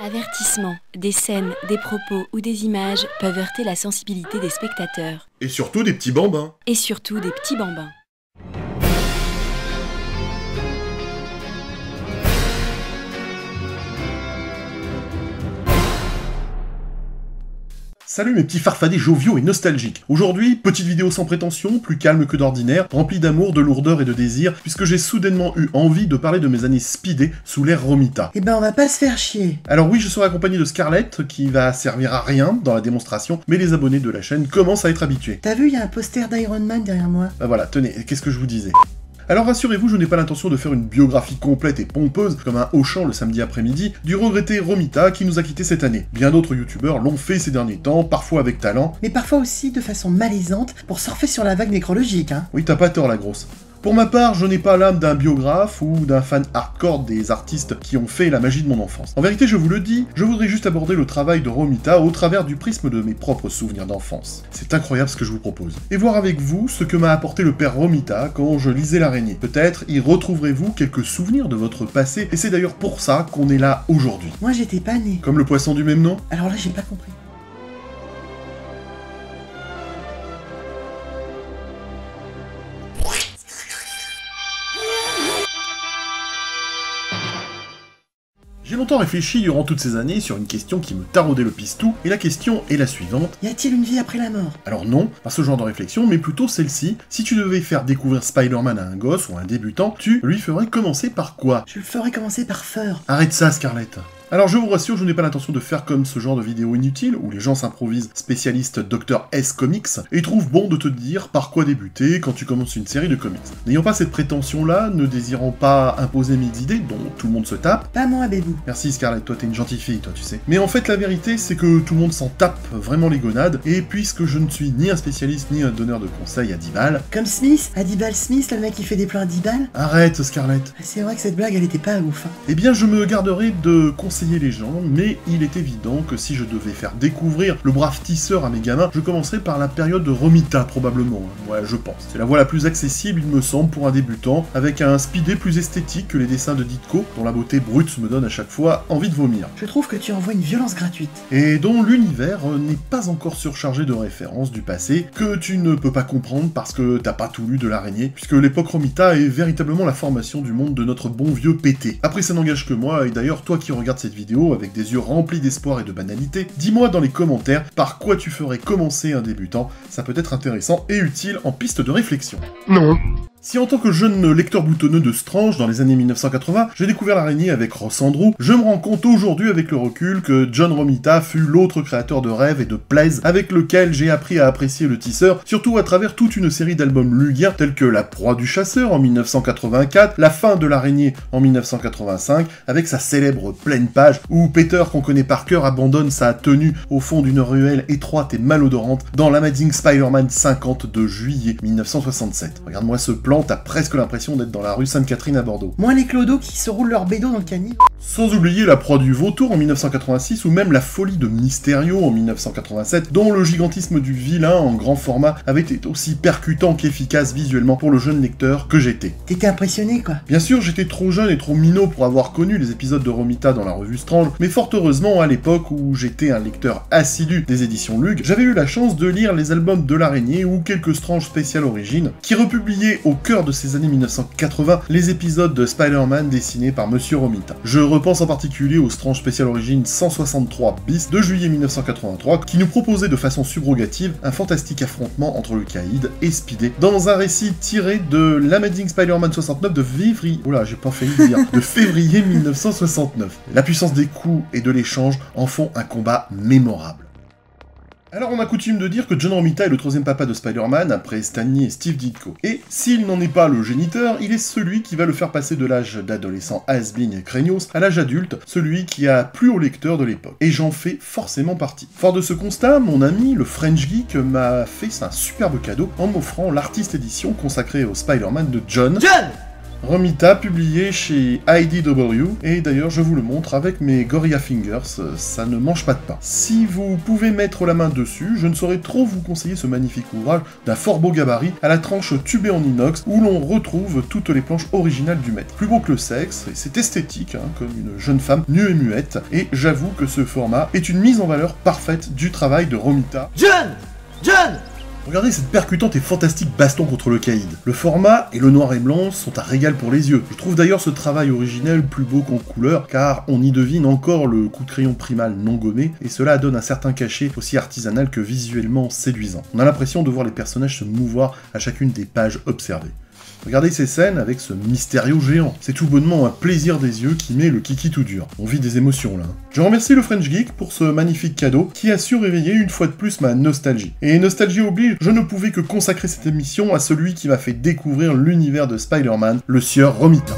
Avertissement. Des scènes, des propos ou des images peuvent heurter la sensibilité des spectateurs. Et surtout des petits bambins. Et surtout des petits bambins. Salut mes petits farfadets joviaux et nostalgiques. Aujourd'hui, petite vidéo sans prétention, plus calme que d'ordinaire, remplie d'amour, de lourdeur et de désir, puisque j'ai soudainement eu envie de parler de mes années speedées sous l'ère Romita. Eh ben on va pas se faire chier. Alors oui, je serai accompagné de Scarlett, qui va servir à rien dans la démonstration, mais les abonnés de la chaîne commencent à être habitués. T'as vu, il y a un poster d'Iron Man derrière moi. Bah voilà, tenez, qu'est-ce que je vous disais ? Alors rassurez-vous, je n'ai pas l'intention de faire une biographie complète et pompeuse, comme un Auchan le samedi après-midi, du regretté Romita qui nous a quittés cette année. Bien d'autres youtubeurs l'ont fait ces derniers temps, parfois avec talent. Mais parfois aussi de façon malaisante, pour surfer sur la vague nécrologique, hein. Oui, t'as pas tort la grosse. Pour ma part, je n'ai pas l'âme d'un biographe ou d'un fan hardcore des artistes qui ont fait la magie de mon enfance. En vérité, je vous le dis, je voudrais juste aborder le travail de Romita au travers du prisme de mes propres souvenirs d'enfance. C'est incroyable ce que je vous propose. Et voir avec vous ce que m'a apporté le père Romita quand je lisais l'araignée. Peut-être y retrouverez-vous quelques souvenirs de votre passé, et c'est d'ailleurs pour ça qu'on est là aujourd'hui. Moi j'étais pas née. Comme le poisson du même nom ? Alors là j'ai pas compris. J'ai longtemps réfléchi durant toutes ces années sur une question qui me taraudait le pistou, et la question est la suivante. Y a-t-il une vie après la mort? Alors non, pas ce genre de réflexion, mais plutôt celle-ci. Si tu devais faire découvrir Spider-Man à un gosse ou à un débutant, tu lui ferais commencer par quoi? Je le ferais commencer par Fur. Arrête ça, Scarlett. Alors je vous rassure, je n'ai pas l'intention de faire comme ce genre de vidéo inutile, où les gens s'improvisent spécialistes Dr. S Comics, et trouvent bon de te dire par quoi débuter quand tu commences une série de comics. N'ayant pas cette prétention-là, ne désirant pas imposer mes idées, dont tout le monde se tape... Pas moi, bébou. Merci Scarlett, toi t'es une gentille fille, toi tu sais. Mais en fait la vérité c'est que tout le monde s'en tape vraiment les gonades, et puisque je ne suis ni un spécialiste ni un donneur de conseils à 10 balles... Comme Smith, Adibal Smith, le mec qui fait des plans à 10 balles. Arrête Scarlett. C'est vrai que cette blague elle était pas ouf, hein. Eh bien je me garderai de conseiller les gens, mais il est évident que si je devais faire découvrir le brave tisseur à mes gamins, je commencerais par la période de Romita probablement, hein. Ouais, je pense. C'est la voie la plus accessible, il me semble, pour un débutant, avec un speedé plus esthétique que les dessins de Ditko, dont la beauté brute me donne à chaque fois envie de vomir. Je trouve que tu envoies une violence gratuite. Et dont l'univers n'est pas encore surchargé de références du passé, que tu ne peux pas comprendre parce que t'as pas tout lu de l'araignée, puisque l'époque Romita est véritablement la formation du monde de notre bon vieux PT. Après ça n'engage que moi, et d'ailleurs toi qui regardes cette vidéo avec des yeux remplis d'espoir et de banalité, dis-moi dans les commentaires par quoi tu ferais commencer un débutant, ça peut être intéressant et utile en piste de réflexion. Non. Si en tant que jeune lecteur boutonneux de Strange dans les années 1980, j'ai découvert l'araignée avec Ross Andru, je me rends compte aujourd'hui avec le recul que John Romita fut l'autre créateur de rêve et de plaise avec lequel j'ai appris à apprécier le tisseur, surtout à travers toute une série d'albums luguiens tels que La proie du chasseur en 1984, La fin de l'araignée en 1985, avec sa célèbre pleine page où Peter, qu'on connaît par cœur, abandonne sa tenue au fond d'une ruelle étroite et malodorante dans l'Amazing Spider-Man 50 de juillet 1967. Regarde-moi ce plan, t'as presque l'impression d'être dans la rue Sainte-Catherine à Bordeaux. Moins les clodos qui se roulent leur bédo dans le caniveau. Sans oublier La proie du vautour en 1986 ou même La folie de Mysterio en 1987, dont le gigantisme du vilain en grand format avait été aussi percutant qu'efficace visuellement pour le jeune lecteur que j'étais. T'étais impressionné quoi. Bien sûr, j'étais trop jeune et trop minot pour avoir connu les épisodes de Romita dans la revue Strange, mais fort heureusement, à l'époque où j'étais un lecteur assidu des éditions Lug, j'avais eu la chance de lire les albums de l'araignée ou quelques Strange spécial origines, qui republiaient au cœur de ces années 1980 les épisodes de Spider-Man dessinés par Monsieur Romita. Je repense en particulier au Strange Special Origins 163 bis de juillet 1983, qui nous proposait de façon subrogative un fantastique affrontement entre le Caïd et Spidey, dans un récit tiré de l'Amazing Spider-Man 69 de février... Oula, j'ai pas failli le dire. De février 1969. La puissance des coups et de l'échange en font un combat mémorable. Alors on a coutume de dire que John Romita est le troisième papa de Spider-Man après Stan Lee et Steve Ditko. Et s'il n'en est pas le géniteur, il est celui qui va le faire passer de l'âge d'adolescent has-been et craignos à l'âge adulte, celui qui a plu au lecteur de l'époque. Et j'en fais forcément partie. Fort de ce constat, mon ami, le French Geek, m'a fait un superbe cadeau en m'offrant l'artiste édition consacrée au Spider-Man de John... Romita, publié chez IDW, et d'ailleurs je vous le montre avec mes Gorilla Fingers, ça ne mange pas de pain. Si vous pouvez mettre la main dessus, je ne saurais trop vous conseiller ce magnifique ouvrage d'un fort beau gabarit à la tranche tubée en inox où l'on retrouve toutes les planches originales du maître. Plus beau que le sexe, et c'est esthétique, comme une jeune femme nue et muette, et j'avoue que ce format est une mise en valeur parfaite du travail de Romita. John! Regardez cette percutante et fantastique baston contre le caïd. Le format et le noir et blanc sont un régal pour les yeux. Je trouve d'ailleurs ce travail originel plus beau qu'en couleur, car on y devine encore le coup de crayon primal non gommé, et cela donne un certain cachet aussi artisanal que visuellement séduisant. On a l'impression de voir les personnages se mouvoir à chacune des pages observées. Regardez ces scènes avec ce mystérieux géant. C'est tout bonnement un plaisir des yeux qui met le kiki tout dur. On vit des émotions là. Je remercie le French Geek pour ce magnifique cadeau qui a su réveiller une fois de plus ma nostalgie. Et nostalgie oblige, je ne pouvais que consacrer cette émission à celui qui m'a fait découvrir l'univers de Spider-Man, le sieur Romita.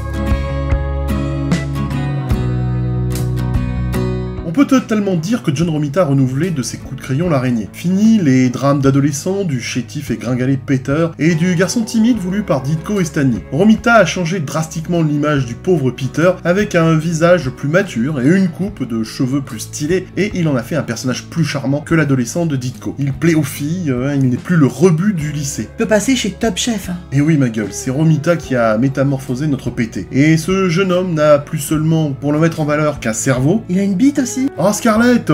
On peut totalement dire que John Romita a renouvelé de ses coups de crayon l'araignée. Fini les drames d'adolescents, du chétif et gringalé Peter, et du garçon timide voulu par Ditko et Stan Lee. Romita a changé drastiquement l'image du pauvre Peter, avec un visage plus mature et une coupe de cheveux plus stylée, et il en a fait un personnage plus charmant que l'adolescent de Ditko. Il plaît aux filles, il n'est plus le rebut du lycée. Peut passer chez Top Chef. Et oui ma gueule, c'est Romita qui a métamorphosé notre PT. Et ce jeune homme n'a plus seulement, pour le mettre en valeur, qu'un cerveau. Il a une bite aussi. Oh Scarlett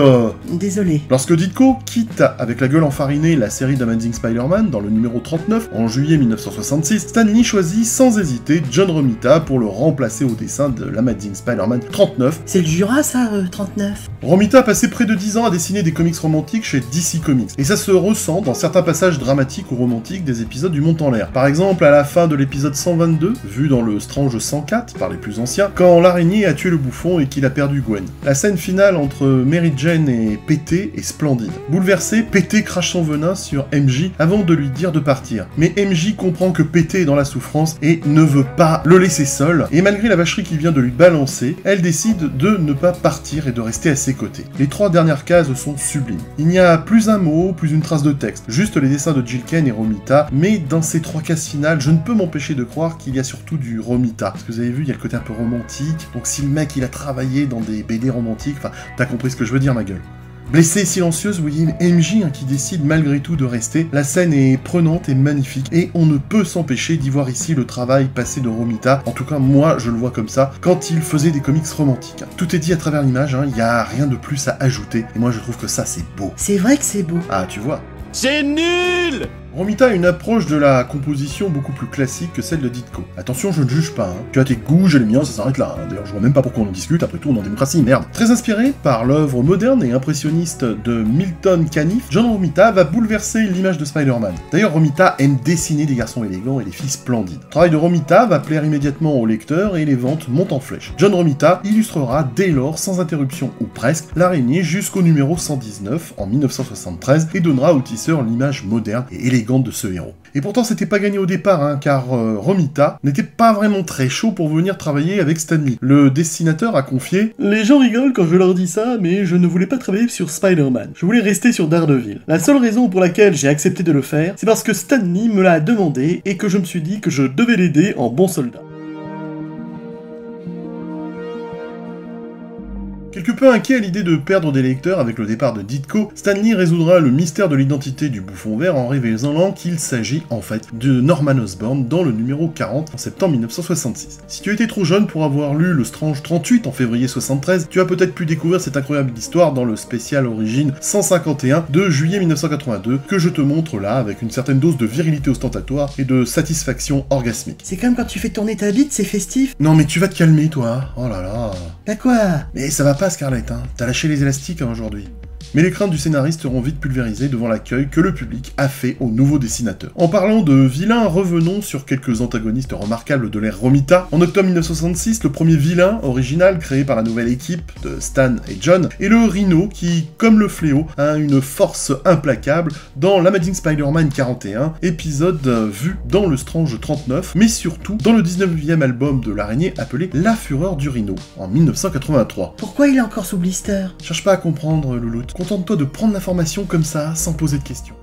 Désolé. Lorsque Ditko quitte avec la gueule enfarinée la série d'Amazing Spider-Man dans le numéro 39 en juillet 1966, Stan Lee choisit sans hésiter John Romita pour le remplacer au dessin de l'Amazing Spider-Man 39. C'est le Jura ça, 39. Romita a passé près de 10 ans à dessiner des comics romantiques chez DC Comics, et ça se ressent dans certains passages dramatiques ou romantiques des épisodes du Monde en l'air. Par exemple à la fin de l'épisode 122, vu dans le Strange 104 par les plus anciens, quand l'araignée a tué le bouffon et qu'il a perdu Gwen. La scène finale entre Mary Jane et PT est splendide. Bouleversé, PT crache son venin sur MJ avant de lui dire de partir. Mais MJ comprend que PT est dans la souffrance et ne veut pas le laisser seul, et malgré la vacherie qu'il vient de lui balancer, elle décide de ne pas partir et de rester à ses côtés. Les 3 dernières cases sont sublimes. Il n'y a plus un mot, plus une trace de texte, juste les dessins de Jill Kane et Romita, mais dans ces 3 cases finales, je ne peux m'empêcher de croire qu'il y a surtout du Romita. Parce que vous avez vu, il y a le côté un peu romantique, donc si le mec il a travaillé dans des BD romantiques, enfin, t'as compris ce que je veux dire ma gueule. Blessée et silencieuse, vous voyez MJ qui décide malgré tout de rester. La scène est prenante et magnifique, et on ne peut s'empêcher d'y voir ici le travail passé de Romita. En tout cas, moi, je le vois comme ça, quand il faisait des comics romantiques. Tout est dit à travers l'image, il n'y a rien de plus à ajouter, et moi je trouve que ça c'est beau. C'est vrai que c'est beau. Ah, tu vois. C'est nul! Romita a une approche de la composition beaucoup plus classique que celle de Ditko. Attention, je ne juge pas, Tu as tes goûts, j'ai les miens, ça s'arrête là. D'ailleurs, je vois même pas pourquoi on en discute, après tout, on est en démocratie, merde. Très inspiré par l'œuvre moderne et impressionniste de Milton Caniff, John Romita va bouleverser l'image de Spider-Man. D'ailleurs, Romita aime dessiner des garçons élégants et des filles splendides. Le travail de Romita va plaire immédiatement aux lecteurs et les ventes montent en flèche. John Romita illustrera dès lors, sans interruption ou presque, l'araignée jusqu'au numéro 119 en 1973 et donnera au tisseur l'image moderne et élégante de ce héros. Et pourtant c'était pas gagné au départ, car Romita n'était pas vraiment très chaud pour venir travailler avec Stan Lee. Le dessinateur a confié « Les gens rigolent quand je leur dis ça, mais je ne voulais pas travailler sur Spider-Man. Je voulais rester sur Daredevil. La seule raison pour laquelle j'ai accepté de le faire, c'est parce que Stan Lee me l'a demandé et que je me suis dit que je devais l'aider en bon soldat. » Quelque peu inquiet à l'idée de perdre des lecteurs avec le départ de Ditko, Stan Lee résoudra le mystère de l'identité du bouffon vert en révélant qu'il s'agit en fait de Norman Osborn dans le numéro 40 en septembre 1966. Si tu étais trop jeune pour avoir lu le Strange 38 en février 73, tu as peut-être pu découvrir cette incroyable histoire dans le spécial Origine 151 de juillet 1982 que je te montre là avec une certaine dose de virilité ostentatoire et de satisfaction orgasmique. C'est comme quand tu fais tourner ta bite, c'est festif. Non mais tu vas te calmer toi, oh là là. Bah quoi? Mais ça va pas Scarlett, t'as lâché les élastiques aujourd'hui. Mais les craintes du scénariste seront vite pulvérisées devant l'accueil que le public a fait au nouveau dessinateur. En parlant de vilains, revenons sur quelques antagonistes remarquables de l'ère Romita. En octobre 1966, le premier vilain original créé par la nouvelle équipe de Stan et John est le Rhino qui, comme le fléau, a une force implacable dans l'Amazing Spider-Man 41, épisode vu dans le Strange 39, mais surtout dans le 19e album de l'araignée appelé La Fureur du Rhino, en 1983. Pourquoi il est encore sous blister? Cherche pas à comprendre, Louloute. Contente-toi de prendre l'information comme ça, sans poser de questions.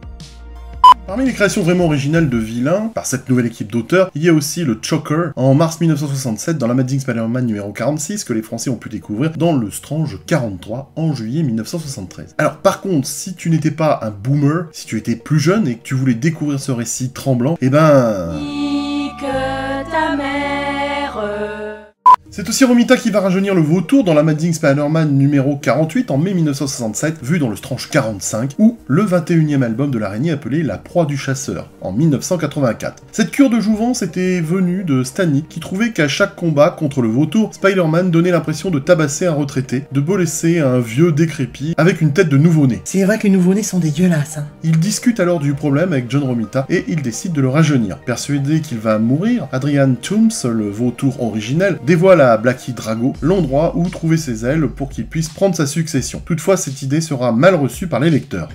Parmi les créations vraiment originales de vilains, par cette nouvelle équipe d'auteurs, il y a aussi le Choker, en mars 1967 dans l'Amazing Spider-Man numéro 46, que les Français ont pu découvrir dans le Strange 43 en juillet 1973. Alors par contre, si tu n'étais pas un boomer, si tu étais plus jeune et que tu voulais découvrir ce récit tremblant, eh ben... Nique ta mère. C'est aussi Romita qui va rajeunir le vautour dans l'Amazing Spider-Man numéro 48 en mai 1967, vu dans le Strange 45, ou le 21e album de l'araignée appelé La proie du chasseur, en 1984. Cette cure de jouvence était venue de Stan Lee, qui trouvait qu'à chaque combat contre le vautour, Spider-Man donnait l'impression de tabasser un retraité, de bolesser un vieux décrépit avec une tête de nouveau-né. C'est vrai que les nouveau-nés sont dégueulasses, hein. Il discute alors du problème avec John Romita et il décide de le rajeunir. Persuadé qu'il va mourir, Adrian Toomes, le vautour originel, dévoile à Blackie Drago l'endroit où trouver ses ailes pour qu'il puisse prendre sa succession. Toutefois, cette idée sera mal reçue par les lecteurs.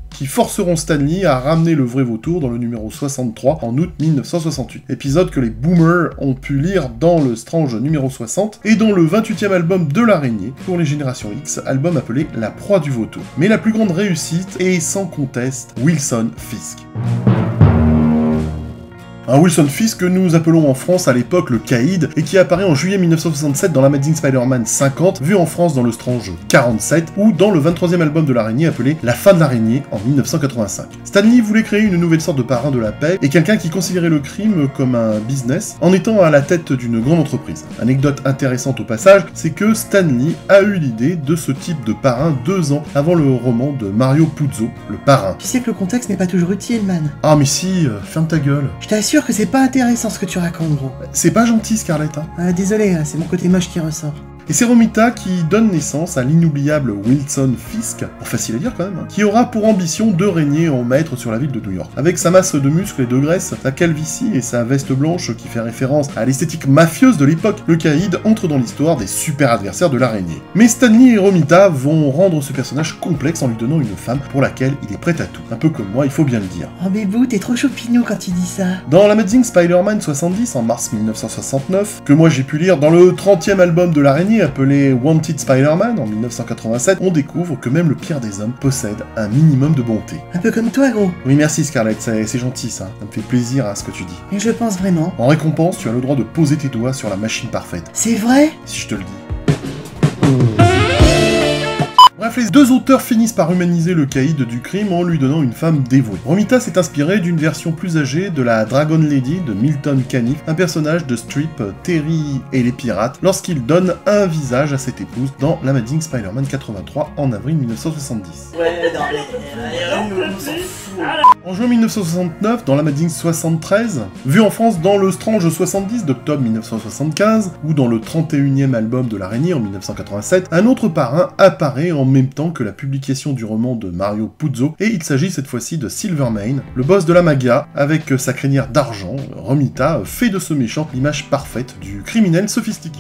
Qui forceront Stan Lee à ramener le vrai vautour dans le numéro 63 en août 1968. Épisode que les boomers ont pu lire dans le Strange numéro 60 et dans le 28e album de l'araignée pour les générations X, album appelé La proie du vautour. Mais la plus grande réussite est sans conteste Wilson Fisk. Un Wilson Fisk que nous appelons en France à l'époque le Caïd, et qui apparaît en juillet 1967 dans l'Amazing Spider-Man 50, vu en France dans le Strange 47, ou dans le 23e album de l'araignée appelé La fin de l'araignée en 1985. Stan Lee voulait créer une nouvelle sorte de parrain de la paix, et quelqu'un qui considérait le crime comme un business, en étant à la tête d'une grande entreprise. Anecdote intéressante au passage, c'est que Stan Lee a eu l'idée de ce type de parrain 2 ans avant le roman de Mario Puzo, Le Parrain. Tu sais que le contexte n'est pas toujours utile, man. Ah mais si, ferme ta gueule. Je t'assure que c'est pas intéressant ce que tu racontes, gros. C'est pas gentil, Scarlett, hein. Désolé, c'est mon côté moche qui ressort. Et c'est Romita qui donne naissance à l'inoubliable Wilson Fisk, facile à dire quand même, hein, qui aura pour ambition de régner en maître sur la ville de New York. Avec sa masse de muscles et de graisse, sa calvitie et sa veste blanche qui fait référence à l'esthétique mafieuse de l'époque, le Caïd entre dans l'histoire des super adversaires de l'araignée. Mais Stan Lee et Romita vont rendre ce personnage complexe en lui donnant une femme pour laquelle il est prêt à tout. Un peu comme moi, il faut bien le dire. Oh bébou, t'es trop choupinou quand tu dis ça. Dans l'Amazing Spider-Man 70 en mars 1969, que moi j'ai pu lire dans le 30e album de l'araignée appelé Wanted Spider-Man en 1987, on découvre que même le pire des hommes possède un minimum de bonté. Un peu comme toi, gros. Oui merci Scarlett, c'est gentil ça me fait plaisir à ce que tu dis. Et je pense vraiment. En récompense, tu as le droit de poser tes doigts sur la machine parfaite. C'est vrai? Si je te le dis. Bref, les deux auteurs finissent par humaniser le caïd du crime en lui donnant une femme dévouée. Romita s'est inspiré d'une version plus âgée de la Dragon Lady de Milton Caniff, un personnage de strip Terry et les pirates, lorsqu'il donne un visage à cette épouse dans l'Amazing Spider-Man 83 en avril 1970. En juin 1969, dans l'Amazing 73, vu en France dans le Strange 70 d'octobre 1975, ou dans le 31e album de l'araignée en 1987, un autre parrain apparaît en même temps que la publication du roman de Mario Puzo, et il s'agit cette fois-ci de Silvermane, le boss de la Maga, avec sa crinière d'argent. Romita fait de ce méchant l'image parfaite du criminel sophistiqué.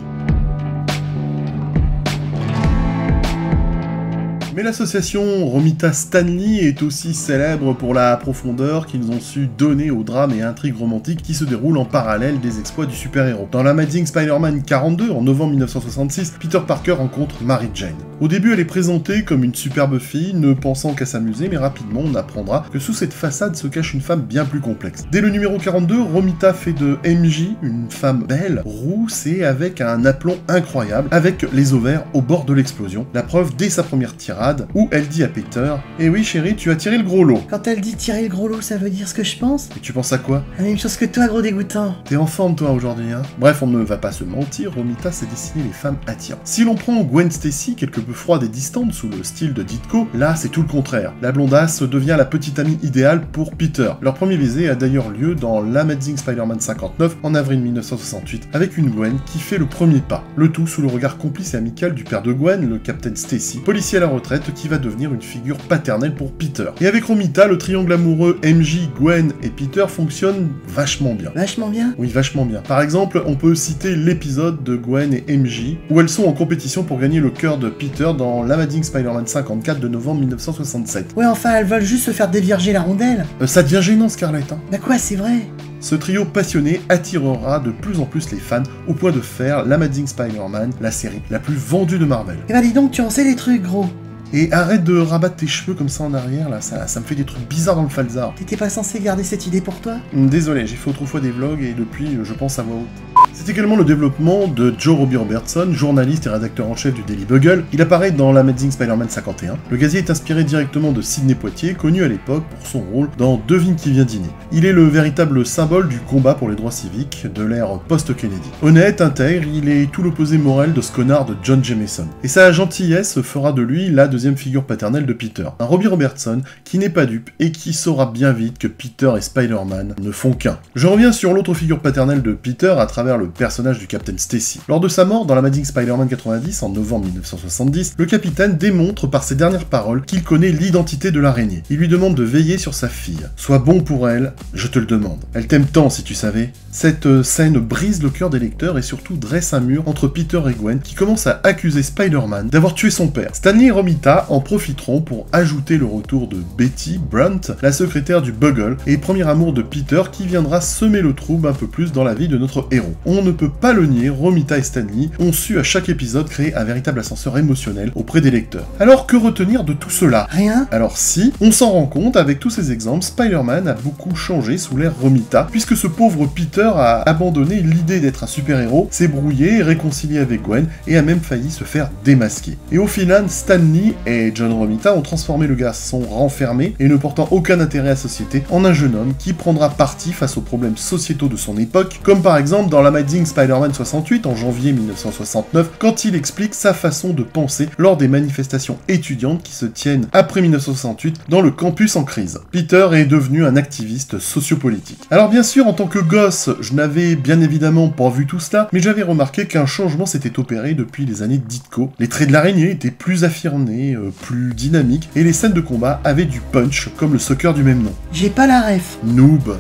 Mais l'association Romita-Stan Lee est aussi célèbre pour la profondeur qu'ils ont su donner aux drames et intrigues romantiques qui se déroulent en parallèle des exploits du super-héros. Dans l'Amazing Spider-Man 42, en novembre 1966, Peter Parker rencontre Mary Jane. Au début, elle est présentée comme une superbe fille, ne pensant qu'à s'amuser, mais rapidement on apprendra que sous cette façade se cache une femme bien plus complexe. Dès le numéro 42, Romita fait de MJ une femme belle, rousse et avec un aplomb incroyable, avec les ovaires au bord de l'explosion. La preuve dès sa première tirade, où elle dit à Peter « Eh oui chérie, tu as tiré le gros lot ». Quand elle dit tirer le gros lot, ça veut dire ce que je pense? Et tu penses à quoi? La même chose que toi, gros dégoûtant. T'es en forme toi aujourd'hui, hein? Bref, on ne va pas se mentir, Romita s'est dessiné les femmes attirantes. Si l'on prend Gwen Stacy, quelque peu froide et distante sous le style de Ditko, là c'est tout le contraire. La blondasse devient la petite amie idéale pour Peter. Leur premier baiser a d'ailleurs lieu dans l'Amazing Spider-Man 59 en avril 1968, avec une Gwen qui fait le premier pas. Le tout sous le regard complice et amical du père de Gwen, le Captain Stacy, policier à la retraite qui va devenir une figure paternelle pour Peter. Et avec Romita, le triangle amoureux MJ, Gwen et Peter fonctionne vachement bien. Vachement bien? Oui, vachement bien. Par exemple, on peut citer l'épisode de Gwen et MJ, où elles sont en compétition pour gagner le cœur de Peter dans l'Amazing Spider-Man 54 de novembre 1967. Ouais, enfin, elles veulent juste se faire dévierger la rondelle. Ça devient gênant, Scarlett, hein. Bah quoi, c'est vrai? Ce trio passionné attirera de plus en plus les fans, au point de faire l'Amazing Spider-Man la série la plus vendue de Marvel. Eh bah dis donc, tu en sais des trucs, gros. Et arrête de rabattre tes cheveux comme ça en arrière, là, ça me fait des trucs bizarres dans le falzar. T'étais pas censé garder cette idée pour toi? Désolé, j'ai fait autrefois des vlogs et depuis, je pense à voix haute. C'est également le développement de Joe Robbie Robertson, journaliste et rédacteur en chef du Daily Bugle. Il apparaît dans l'Amazing Spider-Man 51. Le gazier est inspiré directement de Sidney Poitier, connu à l'époque pour son rôle dans Devine qui vient dîner. Il est le véritable symbole du combat pour les droits civiques de l'ère post-Kennedy. Honnête, intègre, il est tout l'opposé moral de ce connard de John Jameson. Et sa gentillesse fera de lui la deuxième figure paternelle de Peter. Un Robbie Robertson qui n'est pas dupe et qui saura bien vite que Peter et Spider-Man ne font qu'un. Je reviens sur l'autre figure paternelle de Peter à travers le personnage du Captain Stacy. Lors de sa mort dans l'Amazing Spider-Man 90 en novembre 1970, le capitaine démontre par ses dernières paroles qu'il connaît l'identité de l'araignée. Il lui demande de veiller sur sa fille. Sois bon pour elle, je te le demande. Elle t'aime tant si tu savais. Cette scène brise le cœur des lecteurs et surtout dresse un mur entre Peter et Gwen qui commencent à accuser Spider-Man d'avoir tué son père. Stanley et Romita en profiteront pour ajouter le retour de Betty Brunt, la secrétaire du Bugle et premier amour de Peter qui viendra semer le trouble un peu plus dans la vie de notre héros. On ne peut pas le nier, Romita et Stanley ont su à chaque épisode créer un véritable ascenseur émotionnel auprès des lecteurs. Alors que retenir de tout cela? Rien? Alors si, on s'en rend compte avec tous ces exemples, Spider-Man a beaucoup changé sous l'ère Romita, puisque ce pauvre Peter a abandonné l'idée d'être un super-héros, s'est brouillé, réconcilié avec Gwen, et a même failli se faire démasquer. Et au final, Stanley et John Romita ont transformé le garçon renfermé et ne portant aucun intérêt à la société en un jeune homme qui prendra parti face aux problèmes sociétaux de son époque, comme par exemple dans l'Amazing Spider-Man 68 en janvier 1969, quand il explique sa façon de penser lors des manifestations étudiantes qui se tiennent après 1968 dans le campus en crise. Peter est devenu un activiste sociopolitique. Alors bien sûr, en tant que gosse, je n'avais bien évidemment pas vu tout cela, mais j'avais remarqué qu'un changement s'était opéré depuis les années Ditko. Les traits de l'araignée étaient plus affirmés, plus dynamiques, et les scènes de combat avaient du punch, comme le soccer du même nom. J'ai pas la ref. Noob.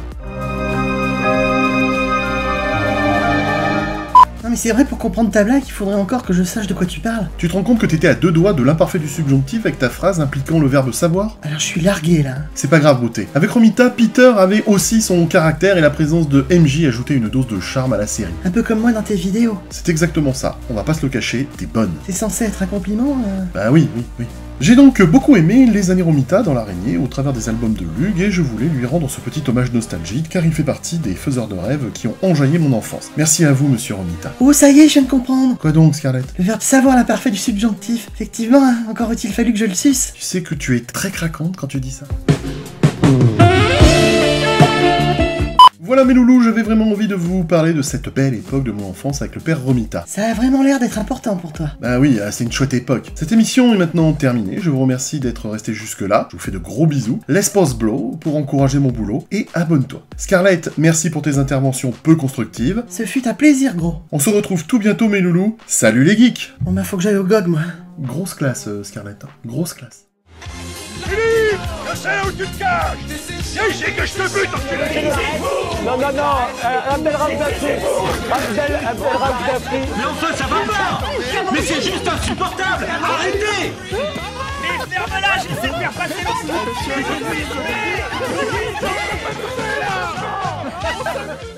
Non mais c'est vrai, pour comprendre ta blague, il faudrait encore que je sache de quoi tu parles. Tu te rends compte que t'étais à 2 doigts de l'imparfait du subjonctif avec ta phrase impliquant le verbe savoir? Alors je suis largué là. C'est pas grave, beauté. Avec Romita, Peter avait aussi son caractère et la présence de MJ ajoutait une dose de charme à la série. Un peu comme moi dans tes vidéos. C'est exactement ça, on va pas se le cacher, t'es bonne. C'est censé être un compliment Bah oui. J'ai donc beaucoup aimé les années Romita dans l'araignée au travers des albums de Lug et je voulais lui rendre ce petit hommage nostalgique car il fait partie des faiseurs de rêves qui ont enjaillé mon enfance. Merci à vous, monsieur Romita. Oh ça y est, je viens de comprendre. Quoi donc, Scarlett? Le verbe savoir l'imparfait du subjonctif. Effectivement, hein, encore a-t-il fallu que je le suce. Tu sais que tu es très craquante quand tu dis ça. Voilà mes loulous, j'avais vraiment envie de vous parler de cette belle époque de mon enfance avec le père Romita. Ça a vraiment l'air d'être important pour toi. Bah oui, c'est une chouette époque. Cette émission est maintenant terminée, je vous remercie d'être resté jusque là, je vous fais de gros bisous, laisse pause blow pour encourager mon boulot, et abonne-toi. Scarlett, merci pour tes interventions peu constructives. Ce fut un plaisir, gros. On se retrouve tout bientôt mes loulous, salut les geeks. Bon bah faut que j'aille au GOG, moi. Grosse classe, Scarlett, hein. Grosse classe. Philippe, je sais où tu te caches. Viens ici que je te bute, enculé. Non, Abdel Ramzafri. Abdel Ramzafri. Mais enfin, ça va pas. Mais c'est juste insupportable. Arrêtez. Mais ferme-la, j'essaie de faire passer le